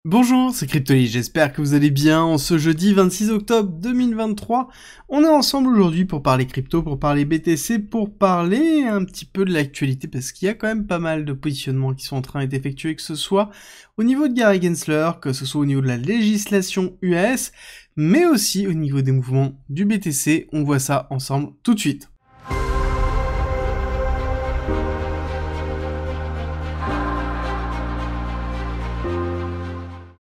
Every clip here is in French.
Bonjour, c'est Cryptoly, j'espère que vous allez bien. En ce jeudi 26 octobre 2023, on est ensemble aujourd'hui pour parler crypto, pour parler BTC, pour parler un petit peu de l'actualité, parce qu'il y a quand même pas mal de positionnements qui sont en train d'être effectués, que ce soit au niveau de Gary Gensler, que ce soit au niveau de la législation US, mais aussi au niveau des mouvements du BTC. On voit ça ensemble tout de suite.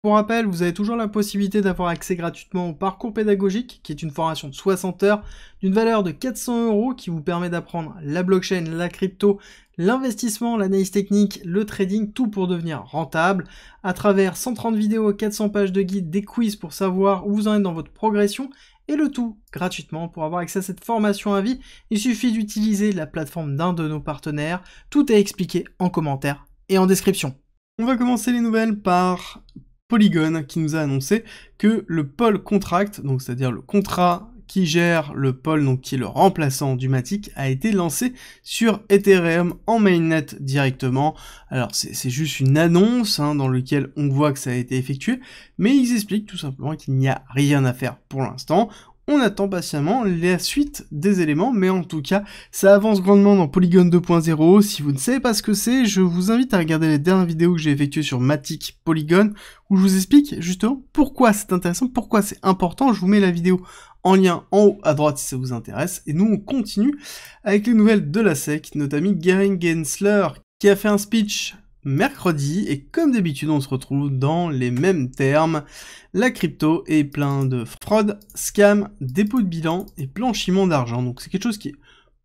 Pour rappel, vous avez toujours la possibilité d'avoir accès gratuitement au parcours pédagogique, qui est une formation de 60 heures, d'une valeur de 400 € qui vous permet d'apprendre la blockchain, la crypto, l'investissement, l'analyse technique, le trading, tout pour devenir rentable, à travers 130 vidéos, 400 pages de guide, des quiz pour savoir où vous en êtes dans votre progression, et le tout gratuitement. Pour avoir accès à cette formation à vie, il suffit d'utiliser la plateforme d'un de nos partenaires. Tout est expliqué en commentaire et en description. On va commencer les nouvelles par Polygon qui nous a annoncé que le Pol Contract, donc c'est-à-dire le contrat qui gère le Pol, donc qui est le remplaçant du Matic, a été lancé sur Ethereum en mainnet directement. Alors c'est juste une annonce dans laquelle on voit que ça a été effectué, mais ils expliquent tout simplement qu'il n'y a rien à faire pour l'instant. On attend patiemment la suite des éléments, mais en tout cas, ça avance grandement dans Polygon 2.0. Si vous ne savez pas ce que c'est, je vous invite à regarder les dernières vidéos que j'ai effectuées sur Matic Polygon, où je vous explique justement pourquoi c'est intéressant, pourquoi c'est important. Je vous mets la vidéo en lien en haut à droite si ça vous intéresse. Et nous, on continue avec les nouvelles de la SEC, notamment Gary Gensler, qui a fait un speech mercredi, et comme d'habitude on se retrouve dans les mêmes termes. La crypto est plein de fraude, scam, dépôt de bilan et blanchiment d'argent, donc c'est quelque chose qui est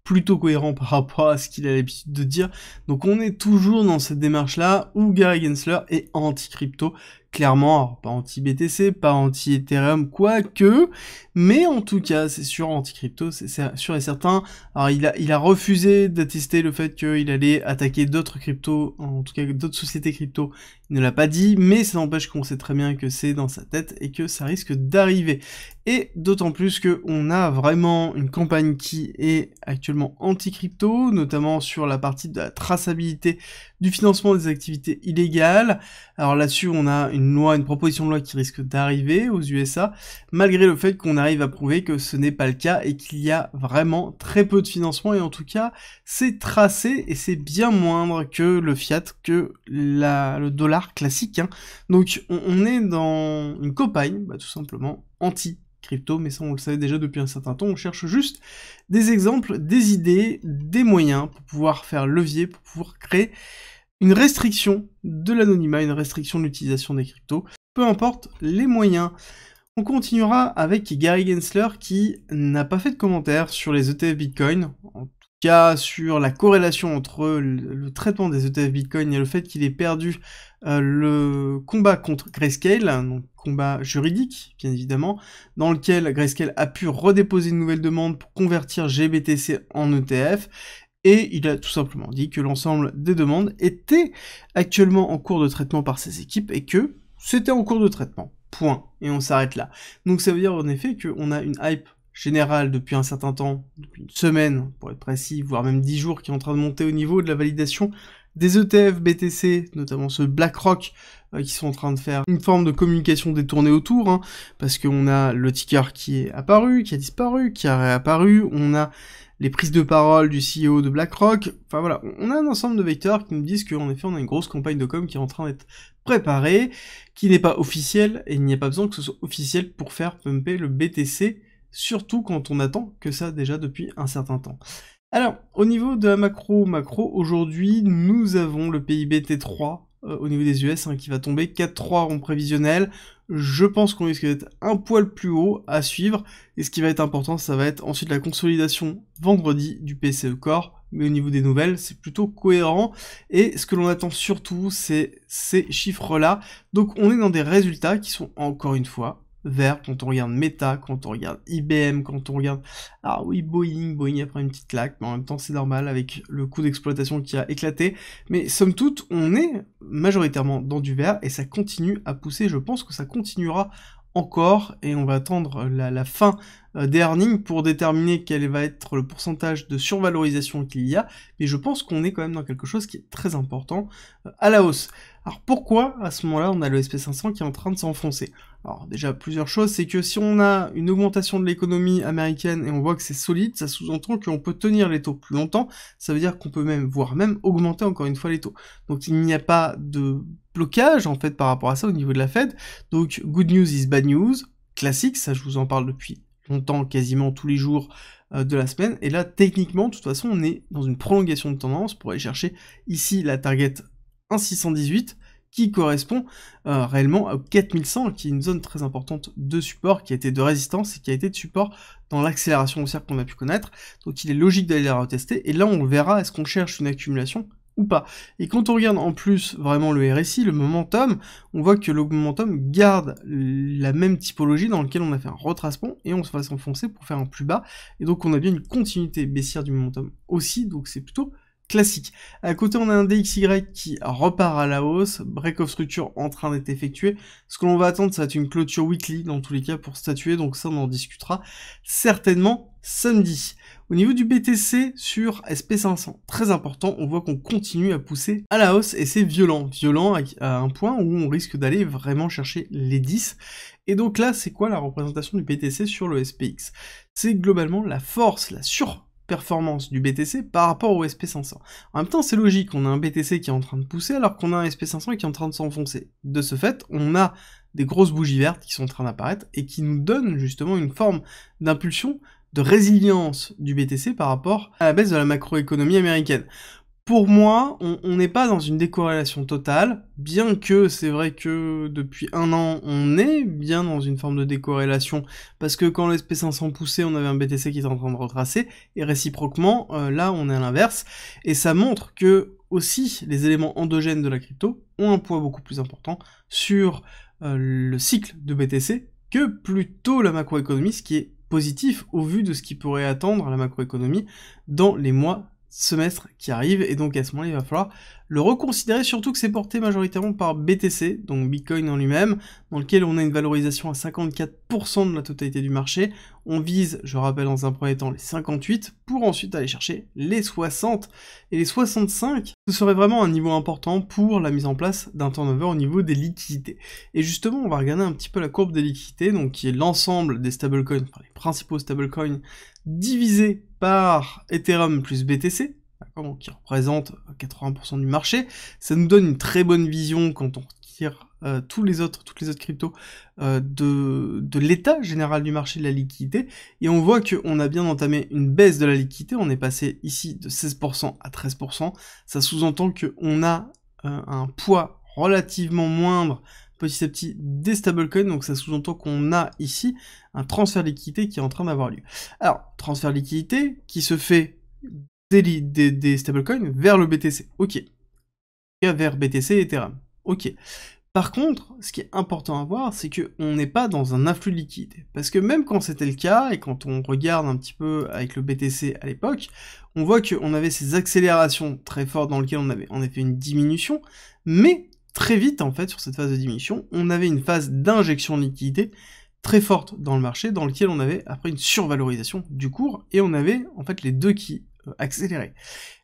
plutôt cohérent par rapport à ce qu'il a l'habitude de dire. Donc on est toujours dans cette démarche là où Gary Gensler est anti-crypto, clairement. Alors pas anti-BTC, pas anti-Ethereum, quoique, mais en tout cas c'est sûr anti-crypto, c'est sûr et certain. Alors il a refusé d'attester le fait qu'il allait attaquer d'autres cryptos, en tout cas d'autres sociétés crypto. Il ne l'a pas dit, mais ça n'empêche qu'on sait très bien que c'est dans sa tête et que ça risque d'arriver. Et d'autant plus qu'on a vraiment une campagne qui est actuellement anti-crypto, notamment sur la partie de la traçabilité du financement des activités illégales. Alors là-dessus, on a une proposition de loi qui risque d'arriver aux USA, malgré le fait qu'on arrive à prouver que ce n'est pas le cas et qu'il y a vraiment très peu de financement, et en tout cas, c'est tracé et c'est bien moindre que le fiat, que le dollar classique. Donc on est dans une campagne, tout simplement, anti-crypto, mais ça on le savait déjà depuis un certain temps. On cherche juste des exemples, des idées, des moyens pour pouvoir faire levier, pour pouvoir créer une restriction de l'anonymat, une restriction de l'utilisation des cryptos, peu importe les moyens. On continuera avec Gary Gensler qui n'a pas fait de commentaire sur les ETF Bitcoin, en tout cas sur la corrélation entre le traitement des ETF Bitcoin et le fait qu'il ait perdu le combat contre Grayscale, donc combat juridique bien évidemment, dans lequel Grayscale a pu redéposer une nouvelle demande pour convertir GBTC en ETF, et il a tout simplement dit que l'ensemble des demandes étaient actuellement en cours de traitement par ses équipes et que c'était en cours de traitement. Point. Et on s'arrête là. Donc ça veut dire en effet qu'on a une hype générale depuis un certain temps, depuis une semaine pour être précis, voire même 10 jours, qui est en train de monter au niveau de la validation des ETF BTC, notamment ceux BlackRock, qui sont en train de faire une forme de communication détournée autour, parce qu'on a le ticker qui est apparu, qui a disparu, qui a réapparu, on a les prises de parole du CEO de BlackRock, enfin voilà, on a un ensemble de vecteurs qui nous disent qu'en effet on a une grosse campagne de com qui est en train d'être préparée, qui n'est pas officielle, et il n'y a pas besoin que ce soit officiel pour faire pumper le BTC, surtout quand on attend que ça déjà depuis un certain temps. Alors, au niveau de la macro, aujourd'hui, nous avons le PIB T3 au niveau des US qui va tomber, 4,3 en prévisionnel. Je pense qu'on risque d'être un poil plus haut à suivre, et ce qui va être important, ça va être ensuite la consolidation vendredi du PCE Core, mais au niveau des nouvelles, c'est plutôt cohérent, et ce que l'on attend surtout, c'est ces chiffres-là. Donc on est dans des résultats qui sont, encore une fois, verts quand on regarde Meta, quand on regarde IBM, quand on regarde, ah oui, Boeing après une petite claque, mais en même temps c'est normal avec le coût d'exploitation qui a éclaté, mais somme toute, on est majoritairement dans du vert, et ça continue à pousser. Je pense que ça continuera encore, et on va attendre la fin des earnings pour déterminer quel va être le pourcentage de survalorisation qu'il y a, mais je pense qu'on est quand même dans quelque chose qui est très important à la hausse. Alors pourquoi, à ce moment-là, on a le SP500 qui est en train de s'enfoncer? Alors déjà, plusieurs choses, c'est que si on a une augmentation de l'économie américaine et on voit que c'est solide, ça sous-entend qu'on peut tenir les taux plus longtemps, ça veut dire qu'on peut même, voire même, augmenter encore une fois les taux. Donc il n'y a pas de blocage, en fait, par rapport à ça au niveau de la Fed, donc good news is bad news, classique, ça je vous en parle depuis longtemps, quasiment tous les jours de la semaine, et là, techniquement, de toute façon, on est dans une prolongation de tendance pour aller chercher ici la target 1,618, qui correspond réellement à 4100, qui est une zone très importante de support, qui a été de résistance et qui a été de support dans l'accélération haussière qu'on a pu connaître. Donc il est logique d'aller la retester, et là on verra est-ce qu'on cherche une accumulation ou pas. Et quand on regarde en plus vraiment le RSI, le momentum, on voit que le momentum garde la même typologie dans laquelle on a fait un retracement, et on va s'enfoncer pour faire un plus bas, et donc on a bien une continuité baissière du momentum aussi, donc c'est plutôt classique. À côté, on a un DXY qui repart à la hausse, break of structure en train d'être effectué. Ce que l'on va attendre, ça va être une clôture weekly dans tous les cas pour statuer, donc ça on en discutera certainement samedi. Au niveau du BTC sur SP500, très important, on voit qu'on continue à pousser à la hausse et c'est violent à un point où on risque d'aller vraiment chercher les 10. Et donc là, c'est quoi la représentation du BTC sur le SPX? C'est globalement la force, la surperformance du BTC par rapport au SP500. En même temps, c'est logique, on a un BTC qui est en train de pousser alors qu'on a un SP500 qui est en train de s'enfoncer. De ce fait, on a des grosses bougies vertes qui sont en train d'apparaître et qui nous donnent justement une forme d'impulsion, de résilience du BTC par rapport à la baisse de la macroéconomie américaine. Pour moi, on n'est pas dans une décorrélation totale, bien que c'est vrai que depuis un an, on est bien dans une forme de décorrélation, parce que quand le SP500 poussait, on avait un BTC qui était en train de retracer, et réciproquement, là, on est à l'inverse, et ça montre que, aussi, les éléments endogènes de la crypto ont un poids beaucoup plus important sur le cycle de BTC que plutôt la macroéconomie, ce qui est positif au vu de ce qui pourrait attendre la macroéconomie dans les mois semestre qui arrive, et donc à ce moment-là il va falloir le reconsidérer, surtout que c'est porté majoritairement par BTC, donc Bitcoin en lui-même, dans lequel on a une valorisation à 54% de la totalité du marché. On vise, je rappelle dans un premier temps, les 58, pour ensuite aller chercher les 60, et les 65, ce serait vraiment un niveau important pour la mise en place d'un turnover au niveau des liquidités. Et justement, on va regarder un petit peu la courbe des liquidités, donc qui est l'ensemble des stablecoins, enfin les principaux stablecoins, divisé par Ethereum plus BTC, donc qui représente 80% du marché. Ça nous donne une très bonne vision quand on tire toutes les autres cryptos de l'état général du marché de la liquidité, et on voit qu'on a bien entamé une baisse de la liquidité, on est passé ici de 16% à 13%, ça sous-entend qu'on a un poids relativement moindre petit à petit des stablecoins, donc ça sous-entend qu'on a ici un transfert de liquidité qui est en train d'avoir lieu. Alors, transfert de liquidité qui se fait des stablecoins vers le BTC, ok. Vers BTC et Ethereum, ok. Par contre, ce qui est important à voir, c'est qu'on n'est pas dans un afflux de liquidité. Parce que même quand c'était le cas, et quand on regarde un petit peu avec le BTC à l'époque, on voit qu'on avait ces accélérations très fortes dans lesquelles on avait en effet une diminution, mais très vite, en fait, sur cette phase de diminution, on avait une phase d'injection de liquidité très forte dans le marché, dans lequel on avait après une survalorisation du cours, et on avait en fait les deux qui accéléraient.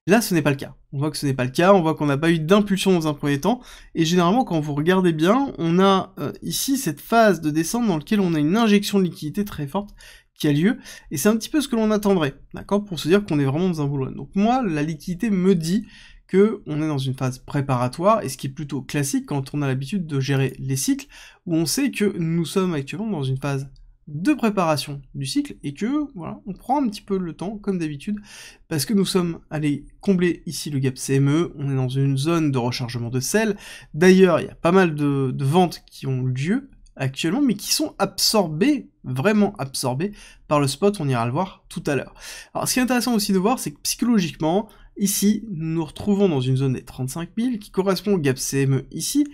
Là, ce n'est pas le cas. On voit que ce n'est pas le cas, on voit qu'on n'a pas eu d'impulsion dans un premier temps, et généralement, quand vous regardez bien, on a ici cette phase de descente dans laquelle on a une injection de liquidité très forte qui a lieu, et c'est un petit peu ce que l'on attendrait, d'accord, pour se dire qu'on est vraiment dans un bull run. Donc moi, la liquidité me dit qu'on est dans une phase préparatoire, et ce qui est plutôt classique quand on a l'habitude de gérer les cycles, où on sait que nous sommes actuellement dans une phase de préparation du cycle, et que, voilà, on prend un petit peu le temps, comme d'habitude, parce que nous sommes allés combler ici le gap CME, on est dans une zone de rechargement de sel, d'ailleurs, il y a pas mal de ventes qui ont lieu actuellement, mais qui sont absorbées, vraiment absorbées, par le spot, on ira le voir tout à l'heure. Alors, ce qui est intéressant aussi de voir, c'est que psychologiquement, ici, nous nous retrouvons dans une zone des 35 000, qui correspond au gap CME ici,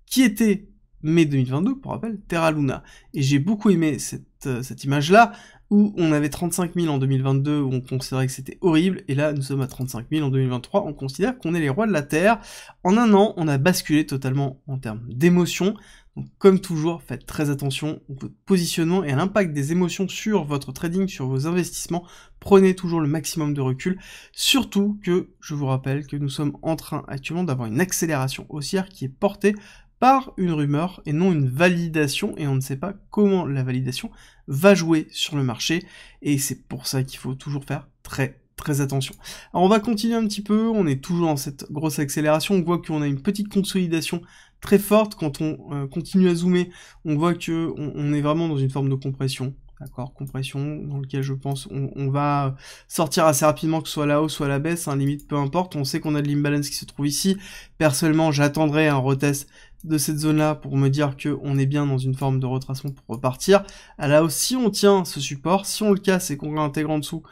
qui était mai 2022, pour rappel, Terra Luna. Et j'ai beaucoup aimé cette image-là, où on avait 35 000 en 2022, où on considérait que c'était horrible, et là, nous sommes à 35 000 en 2023, on considère qu'on est les rois de la Terre. En un an, on a basculé totalement en termes d'émotion, Donc comme toujours, faites très attention au positionnement et à l'impact des émotions sur votre trading, sur vos investissements. Prenez toujours le maximum de recul, surtout que je vous rappelle que nous sommes en train actuellement d'avoir une accélération haussière qui est portée par une rumeur et non une validation, et on ne sait pas comment la validation va jouer sur le marché, et c'est pour ça qu'il faut toujours faire très attention. Alors on va continuer un petit peu, on est toujours dans cette grosse accélération, on voit qu'on a une petite consolidation très forte. Quand on continue à zoomer, on voit que on est vraiment dans une forme de compression, d'accord, compression dans lequel je pense on va sortir assez rapidement, que ce soit à la hausse ou à la baisse, hein, limite peu importe. On sait qu'on a de l'imbalance qui se trouve ici. Personnellement, j'attendrai un retest de cette zone-là pour me dire que on est bien dans une forme de retracement pour repartir. À la hausse, si on tient ce support, si on le casse et qu'on réintègre en dessous,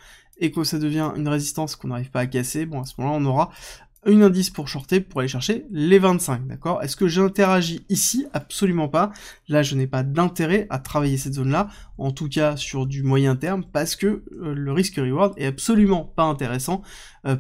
et que ça devient une résistance qu'on n'arrive pas à casser, bon, à ce moment-là, on aura une indice pour shorter, pour aller chercher les 25, d'accord? Est-ce que j'interagis ici? Absolument pas. Là, je n'ai pas d'intérêt à travailler cette zone-là, en tout cas sur du moyen terme, parce que le risque-reward est absolument pas intéressant,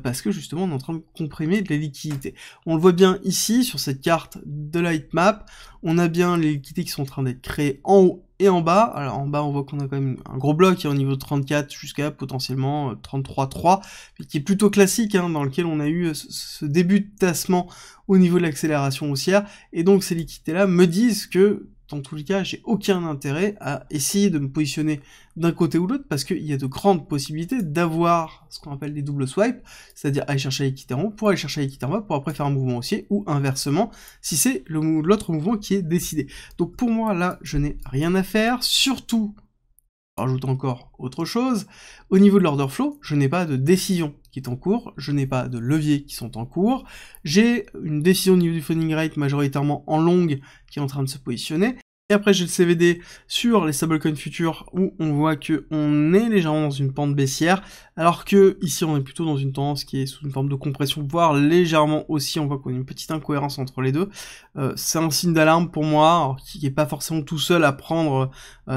parce que justement, on est en train de comprimer les liquidités. On le voit bien ici, sur cette carte de la heatmap, on a bien les liquidités qui sont en train d'être créées en haut et en bas. Alors en bas, on voit qu'on a quand même un gros bloc qui est au niveau de 34 jusqu'à potentiellement 33,3, qui est plutôt classique, hein, dans lequel on a eu ce début de tassement au niveau de l'accélération haussière. Et donc ces liquidités-là me disent que, dans tous les cas, j'ai aucun intérêt à essayer de me positionner d'un côté ou de l'autre, parce qu'il y a de grandes possibilités d'avoir ce qu'on appelle des doubles swipes, c'est-à-dire aller chercher la liquidité en haut pour aller chercher la liquidité en bas pour après faire un mouvement haussier, ou inversement, si c'est l'autre mouvement qui est décidé. Donc pour moi, là, je n'ai rien à faire, surtout, je rajoute encore autre chose, au niveau de l'order flow, je n'ai pas de décision qui est en cours, je n'ai pas de leviers qui sont en cours, j'ai une décision au niveau du funding rate majoritairement en longue qui est en train de se positionner, et après j'ai le CVD sur les stablecoins futurs où on voit que on est légèrement dans une pente baissière, alors que ici on est plutôt dans une tendance qui est sous une forme de compression, voire légèrement aussi, on voit qu'on a une petite incohérence entre les deux. C'est un signe d'alarme pour moi, alors, qui n'est pas forcément tout seul à prendre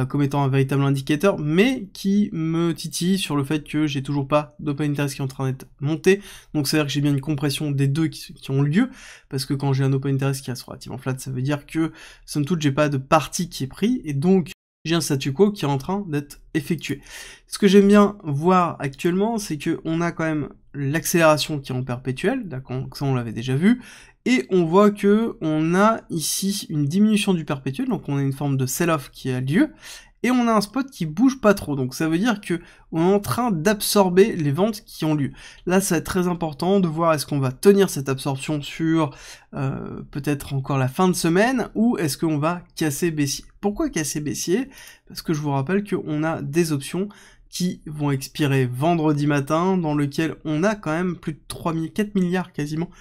comme étant un véritable indicateur, mais qui me titille sur le fait que j'ai toujours pas d'open interest qui est en train d'être monté, donc c'est à dire que j'ai bien une compression des deux qui ont lieu, parce que quand j'ai un open interest qui reste relativement flat, ça veut dire que somme toute j'ai pas de parti qui est pris, et donc j'ai un statu quo qui est en train d'être effectué. Ce que j'aime bien voir actuellement, c'est que on a quand même l'accélération qui est en perpétuel, d'accord, ça on l'avait déjà vu, et on voit que on a ici une diminution du perpétuel, donc on a une forme de sell-off qui a lieu, et on a un spot qui bouge pas trop, donc ça veut dire que on est en train d'absorber les ventes qui ont lieu. Là, ça va être très important de voir est-ce qu'on va tenir cette absorption sur peut-être encore la fin de semaine, ou est-ce qu'on va casser baissier. Pourquoi casser baissier? Parce que je vous rappelle qu'on a des options qui vont expirer vendredi matin, dans lequel on a quand même plus de 4 milliards quasiment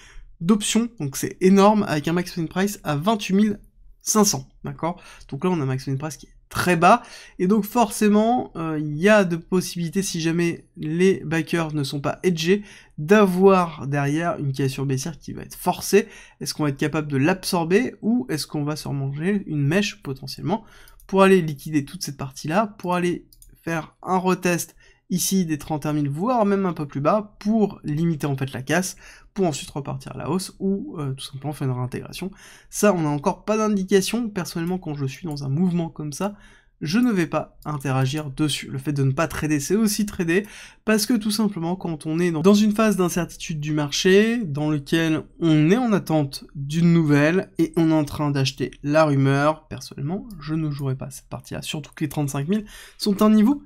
d'options, donc c'est énorme, avec un max win price à 28 500, d'accord? Donc là, on a un max win price qui est très bas, et donc forcément, il y a de possibilités, si jamais les backers ne sont pas hedgés, d'avoir derrière une cassure baissière qui va être forcée. Est-ce qu'on va être capable de l'absorber, ou est-ce qu'on va se remanger une mèche potentiellement, pour aller liquider toute cette partie-là, pour aller faire un retest ici des 31 000, voire même un peu plus bas, pour limiter en fait la casse, pour ensuite repartir à la hausse, ou tout simplement faire une réintégration. Ça, on n'a encore pas d'indication. Personnellement, quand je suis dans un mouvement comme ça, je ne vais pas interagir dessus. Le fait de ne pas trader, c'est aussi trader, parce que tout simplement, quand on est dans une phase d'incertitude du marché, dans lequel on est en attente d'une nouvelle, et on est en train d'acheter la rumeur, personnellement, je ne jouerai pas cette partie-là, surtout que les 35 000 sont un niveau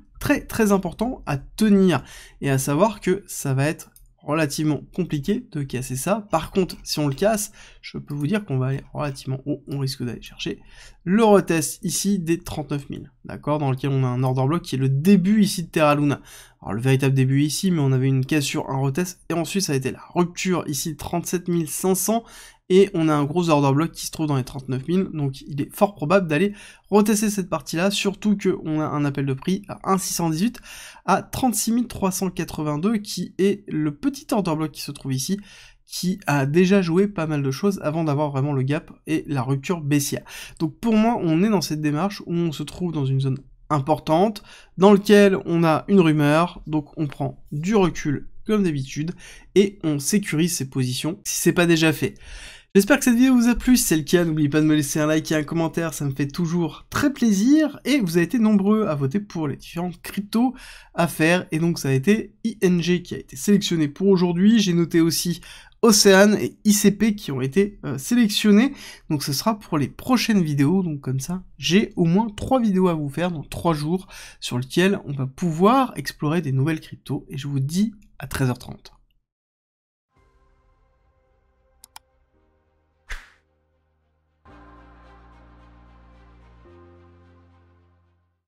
très important à tenir, et à savoir que ça va être relativement compliqué de casser ça. Par contre, si on le casse, je peux vous dire qu'on va aller relativement haut, on risque d'aller chercher le retest ici des 39 000, d'accord, dans lequel on a un order block qui est le début ici de Terra Luna. Alors le véritable début ici, mais on avait une cassure, un retest, et ensuite ça a été la rupture ici de 37 500, et on a un gros order block qui se trouve dans les 39 000, donc il est fort probable d'aller retester cette partie-là, surtout qu'on a un appel de prix à 1,618 à 36 382, qui est le petit order block qui se trouve ici, qui a déjà joué pas mal de choses avant d'avoir vraiment le gap et la rupture baissière. Donc pour moi, on est dans cette démarche où on se trouve dans une zone importante, dans lequel on a une rumeur, donc on prend du recul comme d'habitude, et on sécurise ses positions si c'est pas déjà fait. J'espère que cette vidéo vous a plu, si c'est le cas, n'oubliez pas de me laisser un like et un commentaire, ça me fait toujours très plaisir, et vous avez été nombreux à voter pour les différentes cryptos à faire, et donc ça a été ING qui a été sélectionné pour aujourd'hui, j'ai noté aussi Océane et ICP qui ont été sélectionnés, donc ce sera pour les prochaines vidéos, donc comme ça, j'ai au moins 3 vidéos à vous faire dans 3 jours, sur lesquelles on va pouvoir explorer des nouvelles cryptos, et je vous dis à 13h30.